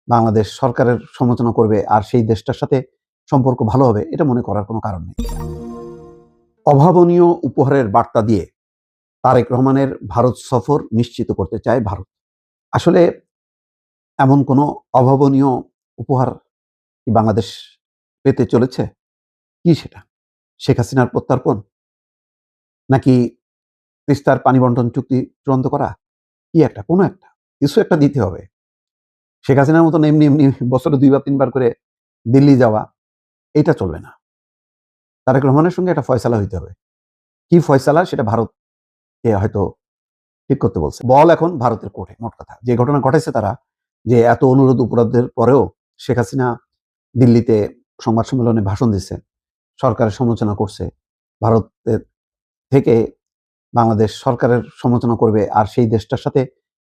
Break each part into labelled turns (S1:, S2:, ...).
S1: বাংলাদেশ সরকারের সমালোচনা করবে আর সেই দেশটার সাথে সম্পর্ক ভালো হবে, এটা মনে করার কোনো কারণ নেই। অভাবনীয় উপহারের বার্তা দিয়ে তারেক রহমানের ভারত সফর নিশ্চিত করতে চায় ভারত। আসলে এমন কোনো অভাবনীয় উপহার কি বাংলাদেশ পেতে চলেছে? কি সেটা? শেখ হাসিনার প্রত্যর্পণ? নাকি তিস্তার পানি বন্টন চুক্তি চূড়ান্ত করা? কি একটা, কোনো একটা কিছু একটা দিতে হবে। শেখ হাসিনার মতন এমনি এমনি বছরে ২ বার ৩ বার করে দিল্লি যাওয়া, এটা চলবে না। তারেক রহমানের সঙ্গে একটা ফয়সালা হইতে হবে। কি ফয়সালা সেটা ভারতকে হয়তো ঠিক করতে বলছে। বল এখন ভারতের কোর্টে, মোট কথা। যে ঘটনা ঘটাইছে তারা, যে এত অনুরোধ উপরোধের পরেও শেখ হাসিনা দিল্লিতে সংবাদ সম্মেলনে ভাষণ দিচ্ছে, সরকারের সমালোচনা করছে, ভারতের থেকে বাংলাদেশ সরকারের সমালোচনা করবে আর সেই দেশটার সাথে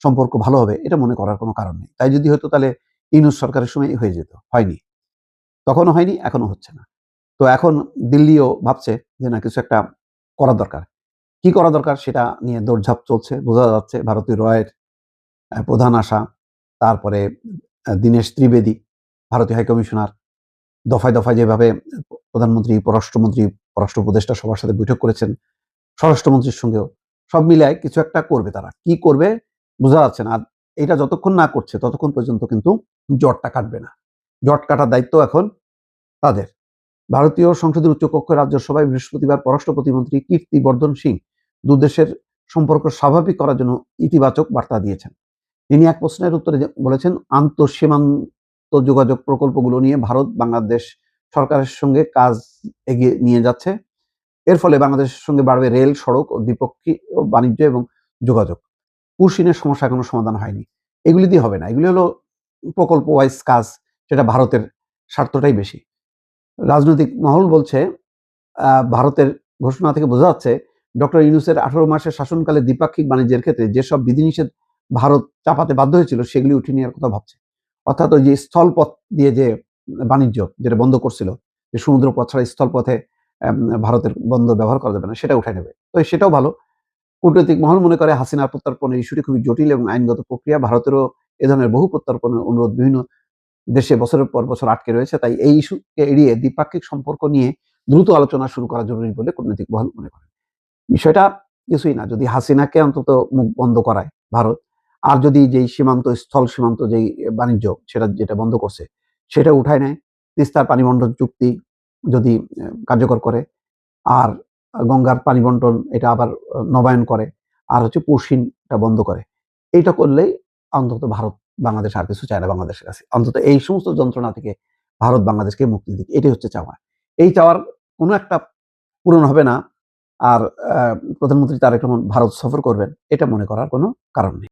S1: সম্পর্ক ভালো হবে, এটা মনে করার কোনো কারণ নেই। তাই যদি হতো তাহলে ইউনূস সরকারের সময় হয়ে যেত। হয়নি, তখনও হয়নি, এখনো হচ্ছে না। তো এখন দিল্লিও ভাবছে যে না, কিছু একটা করা দরকার। কি করা দরকার সেটা নিয়ে দৌড়ঝাঁপ চলছে, বোঝা যাচ্ছে। ভারতীয় রয়ের প্রধান আশা, তারপরে দীনেশ ত্রিবেদী, ভারতীয় হাইকমিশনার, দফায় দফায় যেভাবে প্রধানমন্ত্রী, পররাষ্ট্রমন্ত্রী, পররাষ্ট্র উপদেষ্টা সবার সাথে বৈঠক করেছেন, স্বরাষ্ট্রমন্ত্রীর সঙ্গেও, সব মিলায় কিছু একটা করবে তারা। কি করবে বোঝা যাচ্ছে না। আর এটা যতক্ষণ না করছে ততক্ষণ পর্যন্ত কিন্তু জটটা কাটবে না। জট কাটার দায়িত্ব এখন তাদের। ভারতীয় সংসদের উচ্চকক্ষের রাজ্যসভায় বৃহস্পতিবার পররাষ্ট্র প্রতিমন্ত্রী কীর্তিবর্ধন সিং দুদেশের সম্পর্ক স্বাভাবিক করার জন্য ইতিবাচক বার্তা দিয়েছেন। তিনি এক প্রশ্নের উত্তরে বলেছেন, আন্তঃসীমান্ত যোগাযোগ প্রকল্পগুলো নিয়ে ভারত বাংলাদেশ সরকারের সঙ্গে কাজ এগিয়ে নিয়ে যাচ্ছে। এর ফলে বাংলাদেশের সঙ্গে বাড়বে রেল, সড়ক ও দ্বিপক্ষীয় বাণিজ্য এবং যোগাযোগ। পুশিনের সমস্যা এখনো সমাধান হয়নি। এগুলি দিয়ে হবে না। এগুলি হলো প্রকল্প ওয়াইজ কাজ, সেটা ভারতের স্বার্থটাই বেশি। রাজনৈতিক মহল বলছে, ভারতের ঘোষণা থেকে বোঝা যাচ্ছে ডক্টর ইউনূসের 18 মাসের শাসনকালে দ্বিপাক্ষিক বাণিজ্যের ক্ষেত্রে যেসব বিধিনিষেধ ভারত চাপাতে বাধ্য হয়েছিল সেগুলি উঠিয়ে নেওয়ার কথা ভাবছে। অর্থাৎ ওই যে স্থলপথ দিয়ে যে বাণিজ্য যেটা বন্ধ করছিল, যে সমুদ্র পথ ছাড়া স্থলপথে ভারতের বন্দর ব্যবহার করা যাবে না, সেটা উঠায় নেবে। তো সেটাও ভালো। কূটনৈতিক মহল মনে করে হাসিনার প্রত্যর্পণের ইস্যুটি খুবই জটিল এবং আইনগত প্রক্রিয়া। ভারতেরও এ ধরনের বহু প্রত্যর্পণের অনুরোধ বিভিন্ন দেশে বছরের পর বছর আটকে রয়েছে। তাই এই ইস্যুকে এড়িয়ে দ্বিপাক্ষিক সম্পর্ক নিয়ে দ্রুত আলোচনা শুরু করা জরুরি বলে কূটনৈতিক মহল মনে করে। বিষয়টা কিছুই না, যদি হাসিনাকে অন্তত মুখ বন্ধ করায় ভারত, আর যদি যেই সীমান্ত, স্থল সীমান্ত যেই বাণিজ্য সেটা যেটা বন্ধ করছে সেটা উঠায় নেয়, তিস্তার পানি বন্টন চুক্তি যদি কার্যকর করে, আর গঙ্গার পানি বন্টন এটা আবার নবায়ন করে, আর হচ্ছে পুশিনটা বন্ধ করে, এইটা করলেই অন্তত ভারত বাংলাদেশ আর কিছু চায় না বাংলাদেশের কাছে। অন্তত এই সমস্ত যন্ত্রণা থেকে ভারত বাংলাদেশকে মুক্তি দিক, এটাই হচ্ছে চাওয়া। এই চাওয়ার কোনো একটা পূরণ হবে না আর প্রধানমন্ত্রী তারেক রহমান ভারত সফর করবেন, এটা মনে করার কোনো কারণ নেই।